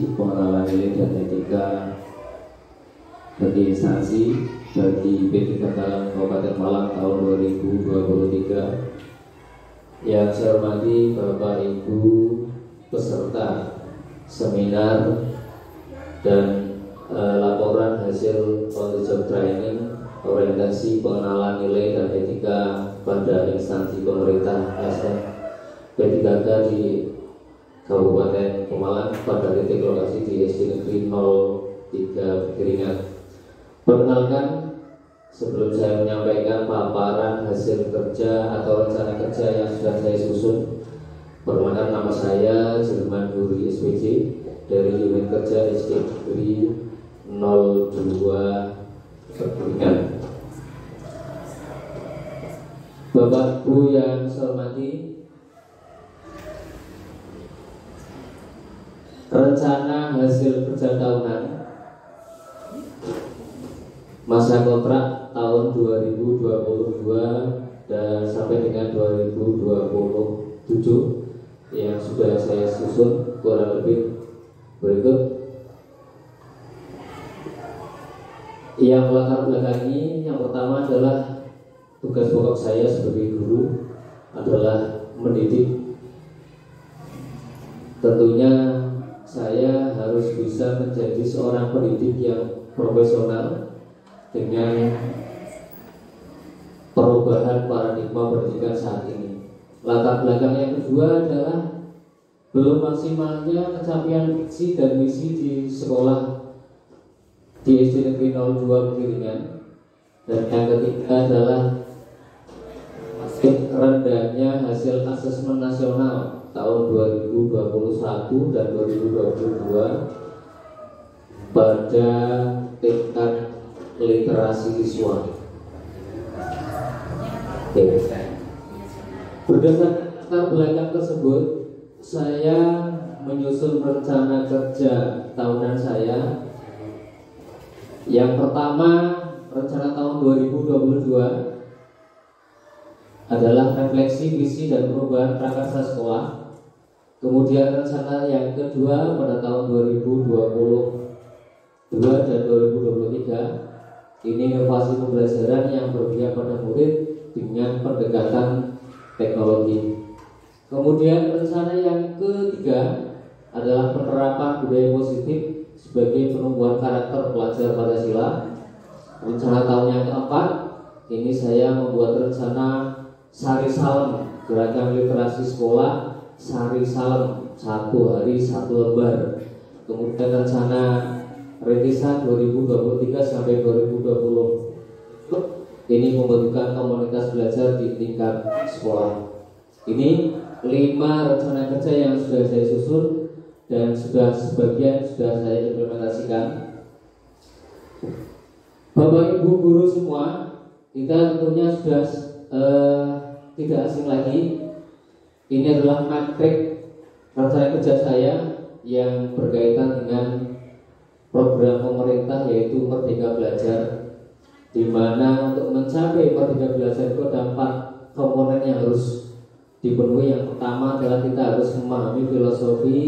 orientasi pengenalan nilai dan etika bagi instansi bagi P3K Kabupaten Malang tahun 2023. Yang saya hormati Bapak Ibu peserta seminar dan laporan hasil on the job training orientasi pengenalan nilai dan etika pada instansi pemerintah ASN P3K di Kabupaten Pemalang pada titik lokasi di SD Negeri 03 Piringan. Perkenalkan, sebelum saya menyampaikan paparan hasil kerja atau rencana kerja yang sudah saya susun, perkenalkan nama saya Jerman Guri SPJ dari unit kerja SD Negeri 02 Piringan. Bapak Ibu yang saya hormati, rencana hasil kerja tahunan masa kontrak tahun 2022 dan sampai dengan 2027 yang sudah saya susun kurang lebih berikut. Yang latar belakangi, yang pertama adalah tugas pokok saya sebagai guru adalah mendidik. Tentunya saya harus bisa menjadi seorang pendidik yang profesional dengan perubahan paradigma pendidikan saat ini. Latar belakang yang kedua adalah belum maksimalnya capaian visi dan misi di sekolah di SD Negeri 02 Piringan. Dan yang ketiga adalah masih rendahnya hasil asesmen nasional tahun 2021 dan 2022 pada tingkat literasi siswa. Berdasarkan latar belakang tersebut, saya menyusun rencana kerja tahunan saya. Yang pertama, rencana tahun 2022 adalah refleksi visi dan perubahan prakarsa sekolah. Kemudian rencana yang kedua pada tahun 2022 dan 2023 ini inovasi pembelajaran yang berpihak pada murid dengan pendekatan teknologi. Kemudian rencana yang ketiga adalah penerapan budaya positif sebagai penumbuhan karakter pelajar Pancasila. Rencana tahun yang keempat ini saya membuat rencana Sari Salem, gerakan literasi sekolah Sari Salem, 1 hari 1 lembar. Kemudian rencana rintisan 2023 sampai 2020 ini pembentukan komunitas belajar di tingkat sekolah. Ini 5 rencana kerja yang sudah saya susun dan sebagian sudah saya implementasikan. Bapak Ibu guru semua, kita tentunya sudah tidak asing lagi. Ini adalah matrik rencana kerja saya yang berkaitan dengan program pemerintah yaitu Merdeka Belajar, di mana untuk mencapai Merdeka Belajar itu ada 4 komponen yang harus dipenuhi. Yang pertama adalah kita harus memahami filosofi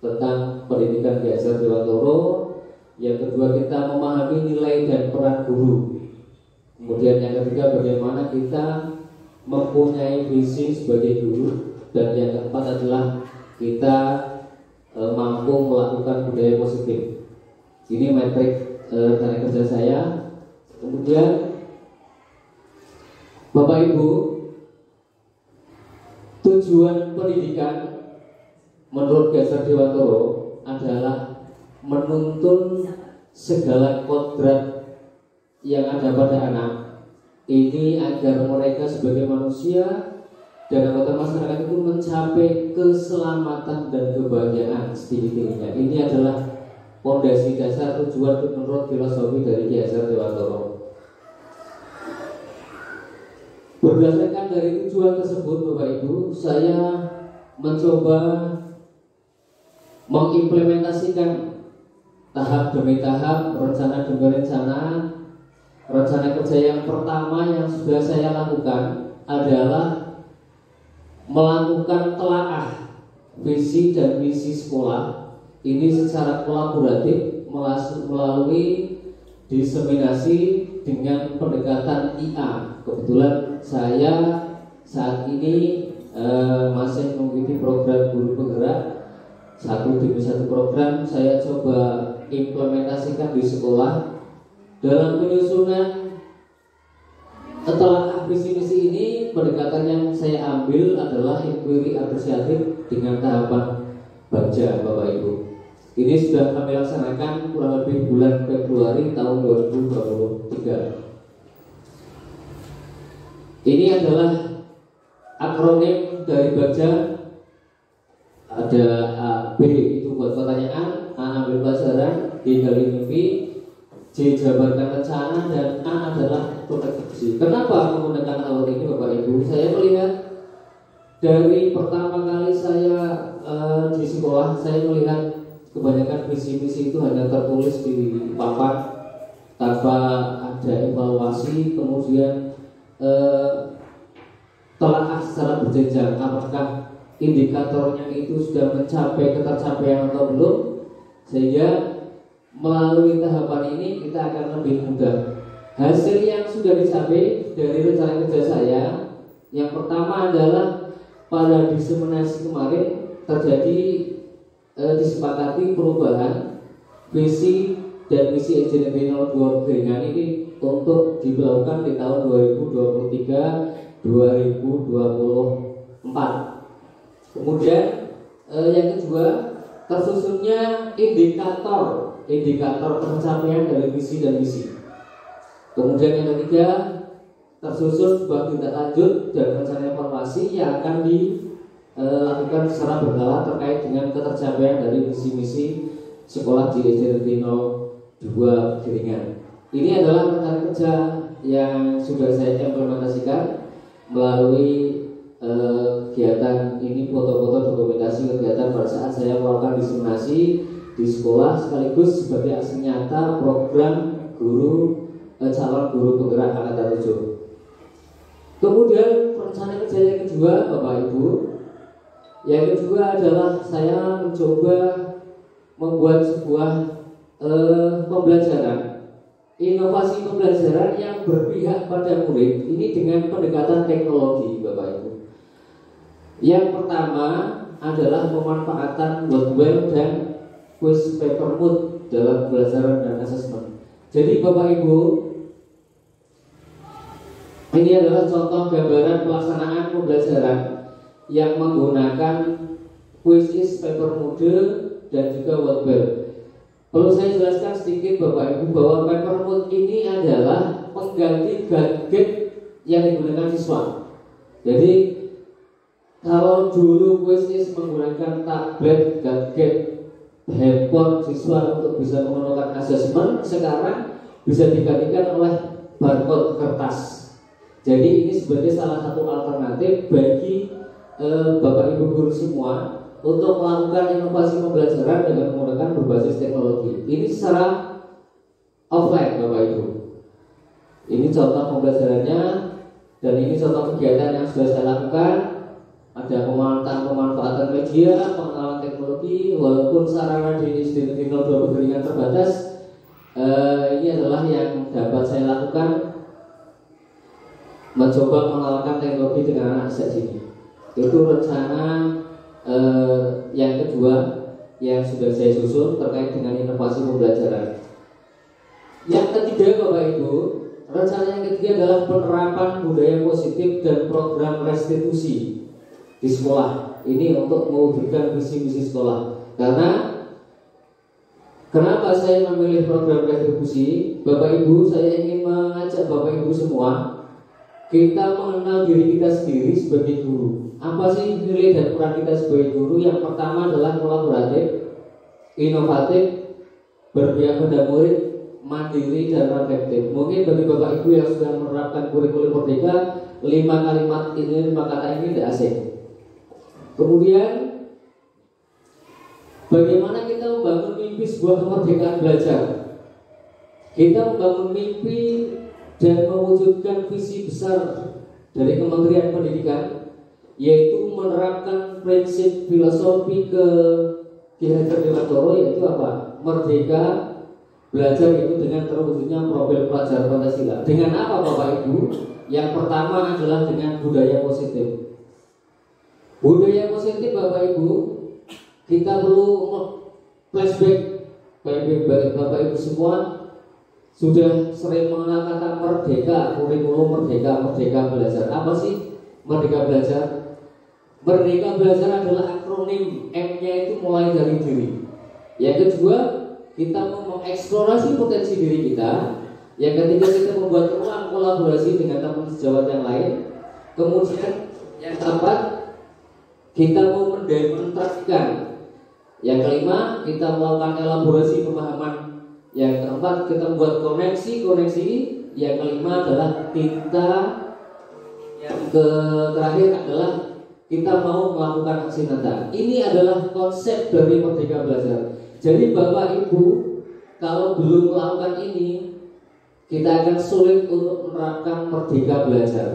tentang pendidikan di Ajar Dewantoro. Yang kedua, kita memahami nilai dan peran guru. Kemudian yang ketiga, bagaimana kita mempunyai visi sebagai guru. Dan yang keempat adalah kita mampu melakukan budaya positif. Ini metrik rencana kerja saya. Kemudian Bapak Ibu, tujuan pendidikan menurut Ajar Dewantoro adalah menuntun segala kodrat yang ada pada anak ini agar mereka sebagai manusia dan anggota masyarakat itu mencapai keselamatan dan kebahagiaan setinggi-tingginya. Ini adalah fondasi dasar tujuan menurut filosofi dari Ajar Dewantoro. Berdasarkan dari tujuan tersebut, Bapak Ibu, saya mencoba mengimplementasikan tahap demi tahap, rencana demi rencana. Rencana kerja yang pertama yang sudah saya lakukan adalah melakukan telaah visi dan misi sekolah ini secara kolaboratif melalui diseminasi dengan pendekatan IA. Kebetulan saya saat ini masih mengikuti program guru penggerak satu demi satu program. Saya coba implementasikan di sekolah dalam penyusunan. Setelah visi misi ini, pendekatan yang saya ambil adalah inquiry apresiatif dengan tahapan baca, Bapak Ibu. Ini sudah kami laksanakan kurang lebih bulan Februari tahun 2023. Ini adalah akronim dari baca. Ada A, B itu buat pertanyaan, A ambil pelajaran, D gali mimpi, C jabarkan rencana, dan A adalah eksekusi. Kenapa menggunakan alur ini, Bapak Ibu? Saya melihat dari pertama kali saya di sekolah, saya melihat kebanyakan visi misi itu hanya tertulis di papan tanpa ada evaluasi, kemudian telaah secara berjenjang apakah indikatornya itu sudah mencapai ketercapaian atau belum, sehingga melalui tahapan ini kita akan lebih mudah. Hasil yang sudah dicapai dari rencana kerja saya, yang pertama adalah pada diseminasi kemarin terjadi disepakati perubahan visi dan misi engineering 02 Geringan ini untuk diberlakukan di tahun 2023-2024. Kemudian yang kedua, tersusunnya indikator pencapaian dari visi dan misi. Kemudian yang ketiga, tersusun sebuah tindak lanjut dan rencana evaluasi yang akan dilakukan secara berkala terkait dengan ketercapaian dari visi-misi sekolah di SD 02 Geringan. Ini adalah rencana kerja yang sudah saya implementasikan melalui kegiatan ini, foto-foto dokumentasi kegiatan pada saat saya melakukan diseminasi di sekolah sekaligus sebagai aksi nyata program calon guru penggerak angkatan 7. Kemudian rencana kerja yang kedua, Bapak Ibu, yang kedua adalah saya mencoba membuat sebuah pembelajaran, inovasi pembelajaran yang berpihak pada murid ini dengan pendekatan teknologi, Bapak Ibu. Yang pertama adalah pemanfaatan Wordwell dan quiz paper mood dalam pembelajaran dan asesmen. Jadi Bapak Ibu, ini adalah contoh gambaran pelaksanaan pembelajaran yang menggunakan quiz paper mode dan juga Wordwell. Perlu saya jelaskan sedikit Bapak Ibu bahwa paper mode ini adalah pengganti gadget yang digunakan siswa. Jadi kalau dulu kuisnya menggunakan tablet, gadget, handphone siswa untuk bisa menentukan asesmen, sekarang bisa digantikan oleh barcode kertas. Jadi ini sebagai salah satu alternatif bagi Bapak Ibu guru semua untuk melakukan inovasi pembelajaran dengan menggunakan berbasis teknologi. Ini secara offline, Bapak Ibu. Ini contoh pembelajarannya dan ini contoh kegiatan yang sudah saya lakukan. Ada pemanfaatan media, pengenalan teknologi, walaupun sarana di SD 02 Geringan terbatas. Ini adalah yang dapat saya lakukan, mencoba mengenalkan teknologi dengan anak sejak sini. Itu rencana yang kedua yang sudah saya susun terkait dengan inovasi pembelajaran. Yang ketiga, Bapak Ibu, rencana yang ketiga adalah penerapan budaya positif dan program restitusi di sekolah. Ini untuk mewujudkan visi misi sekolah. Karena kenapa saya memilih program restitusi, Bapak Ibu, saya ingin mengajak Bapak Ibu semua kita mengenal diri kita sendiri sebagai guru. Apa sih nilai dan peran kita sebagai guru? Yang pertama adalah kolaboratif, inovatif, berpihak pada murid, mandiri dan reflektif. Mungkin bagi Bapak Ibu yang sudah menerapkan kurikulum Merdeka, 5 kata ini tidak asing. Kemudian bagaimana kita membangun mimpi sebuah kemerdekaan belajar? Kita membangun mimpi dan mewujudkan visi besar dari Kementerian Pendidikan, yaitu menerapkan prinsip filosofi Ki Hajar Dewantara, yaitu apa? Merdeka belajar itu dengan terwujudnya profil pelajar Pancasila. Dengan apa Bapak Ibu? Yang pertama adalah dengan budaya positif. Budaya positif Bapak Ibu, kita perlu flashback. Bapak Ibu semua sudah sering mengenal kata merdeka, kurikulum merdeka, merdeka belajar. Apa sih merdeka belajar? Merdeka belajar adalah akronim, M-nya itu mulai dari diri. Yang kedua, kita mau mengeksplorasi potensi diri kita. Yang ketiga, kita membuat ruang kolaborasi dengan teman sejawat yang lain. Kemudian yang keempat, kita mau mendemonstrasikan. Yang kelima, kita melakukan elaborasi pemahaman. Yang keempat, kita membuat koneksi. Yang kelima adalah kita. Yang terakhir adalah kita mau melakukan aksi nyata. Ini adalah konsep dari Merdeka Belajar. Jadi Bapak Ibu, kalau belum melakukan ini, kita akan sulit untuk menerapkan Merdeka Belajar.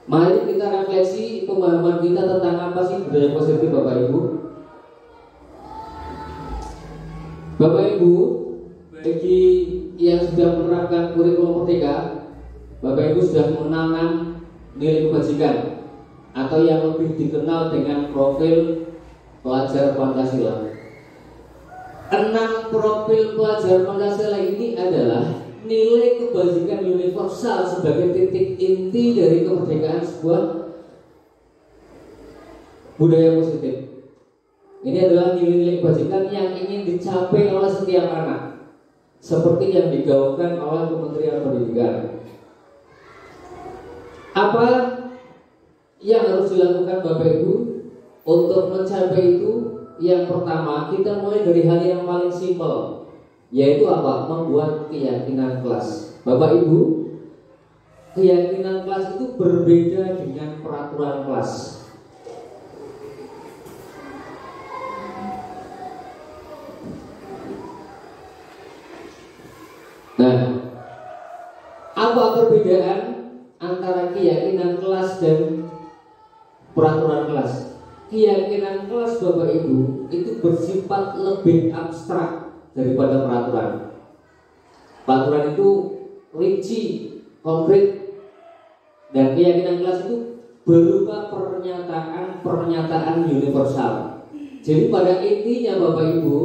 Mari kita refleksi pemahaman kita tentang apa sih budaya positif Bapak Ibu. Bapak Ibu, bagi yang sudah menerapkan kurikulum Merdeka, Bapak Ibu sudah mengenal nilai kebajikan atau yang lebih dikenal dengan profil pelajar Pancasila. 6 profil pelajar Pancasila ini adalah nilai kebajikan universal sebagai titik inti dari kemerdekaan sebuah budaya positif. Ini adalah nilai-nilai kebajikan yang ingin dicapai oleh setiap anak, seperti yang digaungkan oleh Kementerian Pendidikan. Apa yang harus dilakukan Bapak Ibu untuk mencapai itu? Yang pertama, kita mulai dari hal yang paling simpel, yaitu apa? Membuat keyakinan kelas. Bapak Ibu, keyakinan kelas itu berbeda dengan peraturan kelas. Nah, apa perbedaan antara keyakinan kelas dan peraturan kelas? Keyakinan kelas Bapak Ibu itu bersifat lebih abstrak daripada peraturan. Peraturan itu rinci, konkret, dan keyakinan kelas itu berupa pernyataan universal. Jadi pada intinya Bapak Ibu,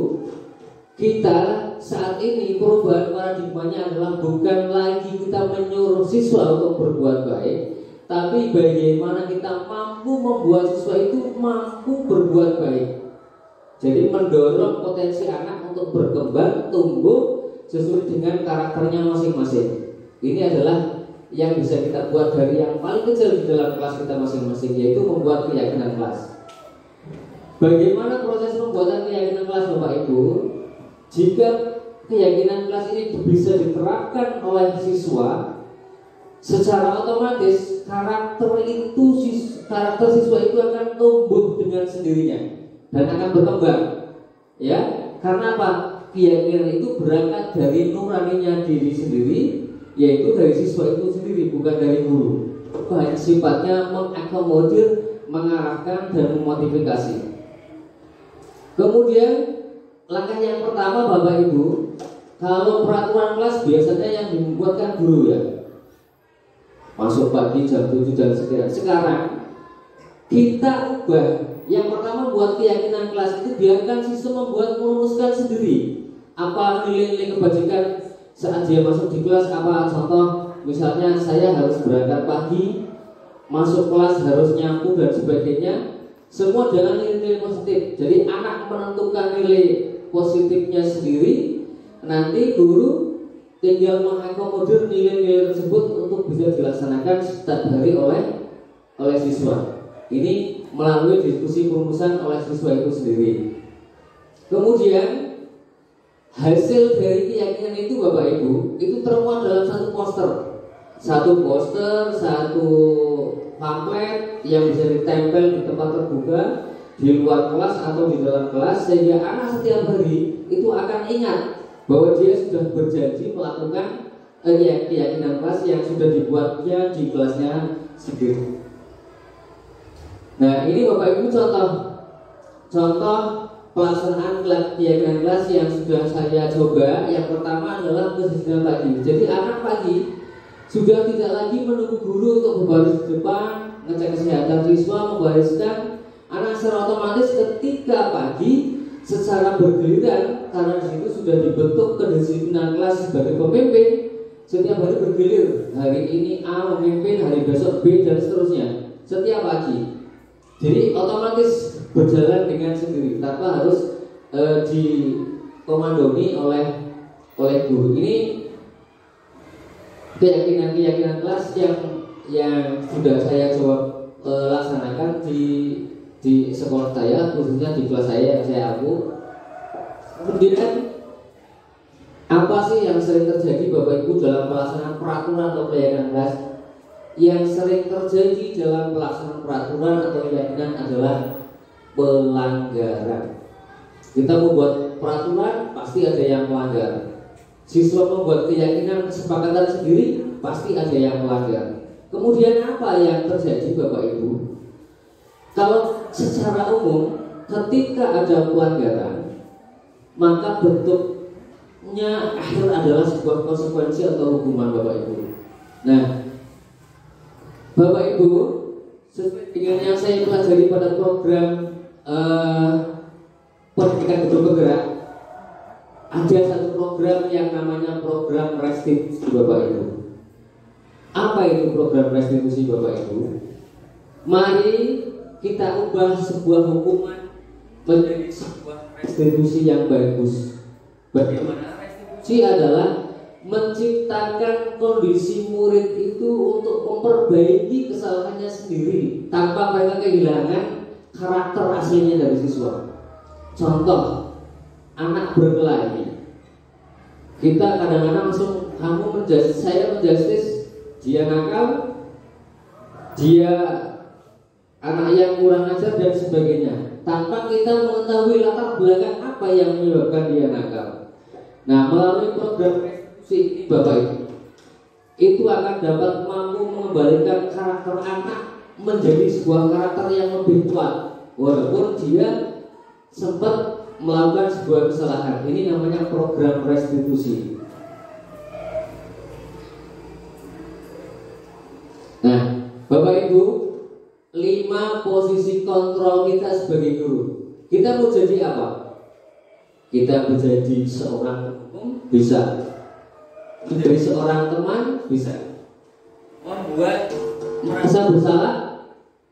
kita saat ini perubahan paradigmanya adalah bukan lagi kita menyuruh siswa untuk berbuat baik, tapi bagaimana kita mampu membuat siswa itu mampu berbuat baik. Jadi mendorong potensi anak untuk berkembang, tumbuh sesuai dengan karakternya masing-masing. Ini adalah yang bisa kita buat dari yang paling kecil di dalam kelas kita masing-masing, yaitu membuat keyakinan kelas. Bagaimana proses pembuatan keyakinan kelas Bapak Ibu? Jika keyakinan kelas ini bisa diterapkan oleh siswa, secara otomatis karakter siswa itu akan tumbuh dengan sendirinya dan akan berkembang. Ya, karena apa? Keyakinan itu berangkat dari nuraninya diri sendiri, yaitu dari siswa itu sendiri, bukan dari guru. Sifatnya mengakomodir, mengarahkan dan memotivasi. Kemudian langkah yang pertama Bapak Ibu, kalau peraturan kelas biasanya yang dibuatkan guru ya, masuk pagi jam 7 dan sekian. Sekarang kita ubah. Yang pertama buat keyakinan kelas itu biarkan siswa merumuskan sendiri apa nilai-nilai kebajikan saat dia masuk di kelas. Apa contoh, misalnya saya harus berangkat pagi, masuk kelas harus nyapu dan sebagainya. Semua dengan nilai-nilai positif. Jadi anak menentukan nilai positifnya sendiri. Nanti guru tinggal mengakomodir nilai-nilai tersebut untuk bisa dilaksanakan setiap hari oleh siswa. Ini melalui diskusi perumusan oleh siswa itu sendiri. Kemudian hasil dari keyakinan itu Bapak Ibu itu termuat dalam satu poster, satu pamflet yang bisa ditempel di tempat terbuka, di luar kelas atau di dalam kelas, sehingga anak setiap hari itu akan ingat bahwa dia sudah berjanji melakukan keyakinan kelas yang sudah dibuatnya di kelasnya sendiri. Nah, ini Bapak Ibu contoh pelaksanaan kegiatan kelas yang sudah saya coba. Yang pertama adalah kesehatan pagi. Jadi anak pagi sudah tidak lagi menunggu guru untuk berbaris di depan, ngecek kesehatan siswa, membariskan. Anak secara otomatis ketika pagi secara bergiliran, karena di situ sudah dibentuk kedisiplinan kelas sebagai pemimpin, setiap hari bergilir. Hari ini A memimpin, hari besok B, dan seterusnya setiap pagi. Jadi otomatis berjalan dengan sendiri tanpa harus dikomandoi oleh guru. Ini keyakinan kelas yang sudah saya coba laksanakan di sekolah saya, khususnya di kelas saya yang saya aku. Kemudian apa sih yang sering terjadi Bapak Ibu dalam pelaksanaan peraturan atau keyakinan kelas? Yang sering terjadi dalam pelaksanaan peraturan atau keyakinan adalah pelanggaran. Kita membuat peraturan, pasti ada yang melanggar. Siswa membuat keyakinan kesepakatan sendiri, pasti ada yang melanggar. Kemudian apa yang terjadi Bapak Ibu? Kalau secara umum ketika ada pelanggaran, maka bentuknya akhir adalah sebuah konsekuensi atau hukuman Bapak Ibu. Nah, Bapak Ibu, sesuai dengan yang saya pelajari pada program pendidikan hidup bergerak, ada satu program yang namanya program restitusi Bapak Ibu. Apa itu program restitusi Bapak Ibu? Mari kita ubah sebuah hukuman menjadi sebuah restitusi yang bagus. Bagaimana restitusi adalah menciptakan kondisi murid itu untuk memperbaiki kesalahannya sendiri tanpa mereka kehilangan karakter aslinya dari siswa. Contoh, anak berkelahi. Kita kadang-kadang langsung saya menjustis dia nakal, dia anak yang kurang ajar dan sebagainya, tanpa kita mengetahui latar belakang apa yang menyebabkan dia nakal. Nah, melalui program restitusi ini Bapak Ibu, itu akan dapat mampu mengembalikan karakter anak menjadi sebuah karakter yang lebih kuat, walaupun dia sempat melakukan sebuah kesalahan. Ini namanya program restitusi. Nah, Bapak Ibu, 5 posisi kontrol kita sebagai guru. Kita mau jadi apa? Kita menjadi seorang bisa, menjadi seorang teman bisa, membuat merasa bersalah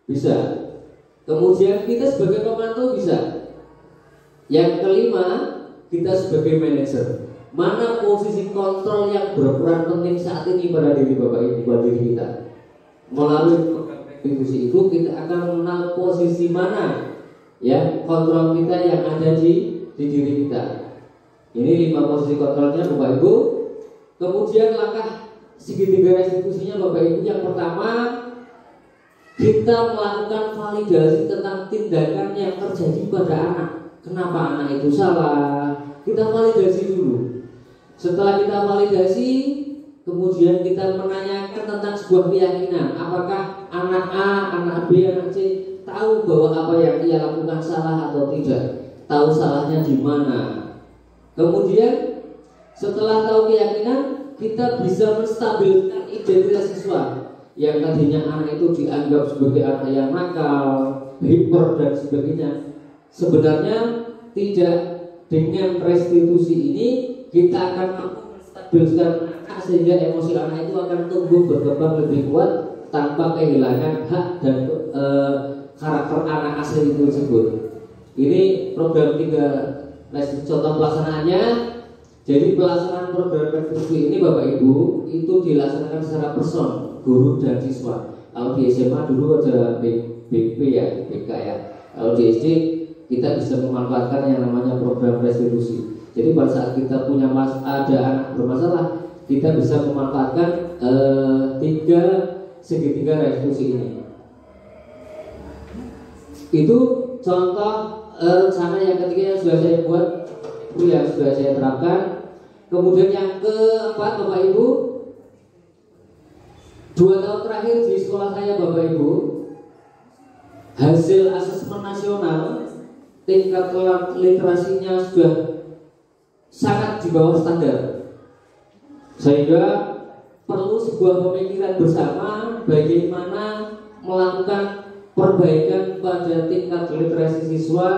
bisa, kemudian kita sebagai pemantau bisa. Yang kelima, kita sebagai manajer. Mana posisi kontrol yang berperan penting saat ini pada diri Bapak Ibu, pada diri kita? Melalui program restitusi itu kita akan mengenal posisi mana ya kontrol kita yang ada di diri kita. Ini 5 posisi kontrolnya Bapak Ibu. Kemudian langkah segitiga restitusinya Bapak Ibu, yang pertama kita melakukan validasi tentang tindakan yang terjadi pada anak. Kenapa anak itu salah? Kita validasi dulu. Setelah kita validasi, kemudian kita menanyakan tentang sebuah keyakinan. Apakah anak A, anak B, anak C tahu bahwa apa yang ia lakukan salah atau tidak? Tahu salahnya di mana? Kemudian setelah tahu keyakinan, kita bisa menstabilkan identitas siswa yang tadinya anak itu dianggap sebagai anak yang nakal, hiper dan sebagainya. Sebenarnya tidak. Dengan restitusi ini kita akan mampu menstabilkan anak sehingga emosi anak itu akan tumbuh berkembang lebih kuat tanpa kehilangan hak dan karakter anak asli itu tersebut. Ini program 3 contoh pelaksanaannya. Jadi pelaksanaan program restitusi ini Bapak Ibu itu dilaksanakan secara person, guru dan siswa. Kalau di SMA dulu ada BP ya, BK ya. Kalau di SD kita bisa memanfaatkan yang namanya program restitusi. Jadi pada saat kita punya ada anak bermasalah, kita bisa memanfaatkan 3 segitiga restitusi ini. Itu contoh rencana yang ketiga yang sudah saya buat, yang sudah saya terapkan. Kemudian yang keempat Bapak Ibu, 2 tahun terakhir di sekolah saya Bapak Ibu, hasil asesmen nasional tingkat literasinya sudah sangat di bawah standar, sehingga perlu sebuah pemikiran bersama bagaimana melakukan perbaikan pada tingkat literasi siswa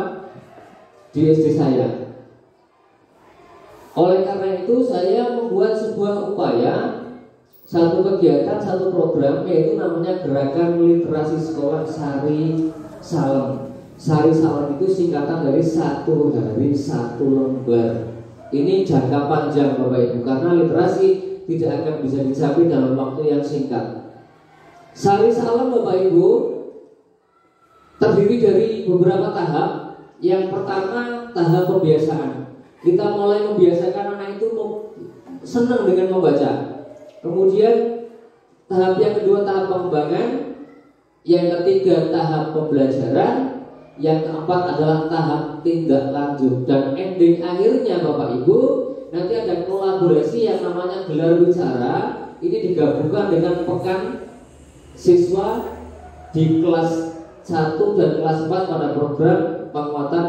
di SD saya. Oleh karena itu saya membuat sebuah upaya, satu kegiatan, satu program, yaitu namanya Gerakan Literasi Sekolah Sari Salem. Sari Salem itu singkatan dari satu hari satu lembar. Ini jangka panjang Bapak Ibu, karena literasi tidak akan bisa dicapai dalam waktu yang singkat. Sari Salem Bapak Ibu terdiri dari beberapa tahap. Yang pertama, tahap pembiasaan. Kita mulai membiasakan anak itu senang dengan membaca. Kemudian tahap yang kedua, tahap pengembangan. Yang ketiga, tahap pembelajaran. Yang keempat adalah tahap tindak lanjut. Dan ending akhirnya Bapak Ibu, nanti ada kolaborasi yang namanya gelar bicara. Ini digabungkan dengan pekan siswa di kelas 1 dan kelas 4 pada program penguatan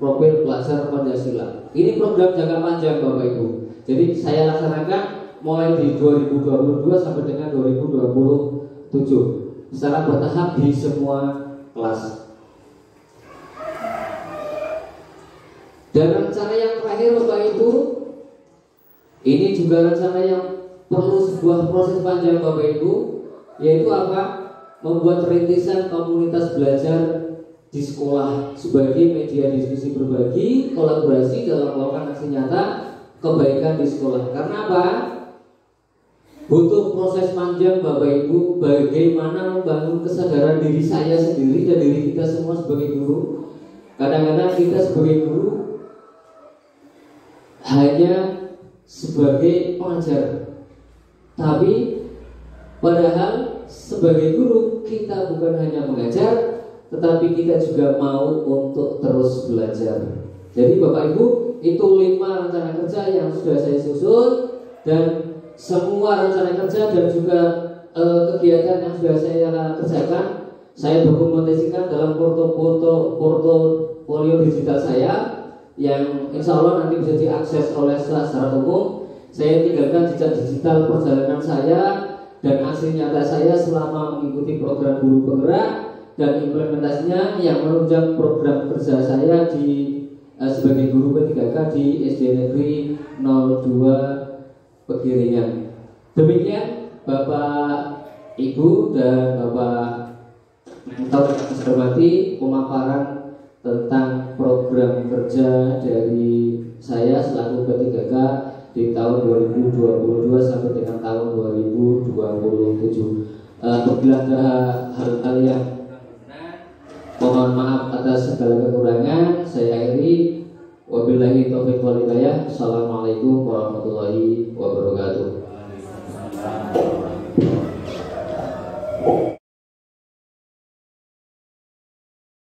profil pelajar Pancasila. Ini program jangka panjang Bapak Ibu. Jadi saya laksanakan mulai di 2022 sampai dengan 2027 secara bertahap di semua kelas. Dan rencana yang terakhir Bapak Ibu, ini juga rencana yang perlu sebuah proses panjang Bapak Ibu, yaitu apa? Membuat rintisan komunitas belajar di sekolah sebagai media diskusi berbagi, kolaborasi dalam melakukan aksi nyata kebaikan di sekolah. Karena apa? Butuh proses panjang Bapak Ibu, bagaimana membangun kesadaran diri saya sendiri dan diri kita semua sebagai guru. Kadang-kadang kita sebagai guru hanya sebagai pengajar, tapi padahal sebagai guru kita bukan hanya mengajar, tetapi kita juga mau untuk terus belajar. Jadi Bapak Ibu, itu 5 rencana kerja yang sudah saya susun, dan semua rencana kerja dan juga kegiatan yang sudah saya kerjakan, saya dokumentasikan dalam portofolio digital saya, yang insya Allah nanti bisa diakses oleh secara umum. Saya tinggalkan jejak digital perjalanan saya dan aksi nyata saya selama mengikuti program guru penggerak dan implementasinya yang menunjang program kerja saya di sebagai guru P3K di SD Negeri 02 Pegiringan. Demikian Bapak Ibu dan Bapak Menteri yang saya hormati, pemaparan tentang program kerja dari saya selaku P3K di tahun 2022 sampai dengan tahun 2027. Apabila ada hal-hal yang mohon maaf atas segala kekurangan, saya akhiri. Wabillahi taufiq wal hidayah. Assalamualaikum warahmatullahi wabarakatuh.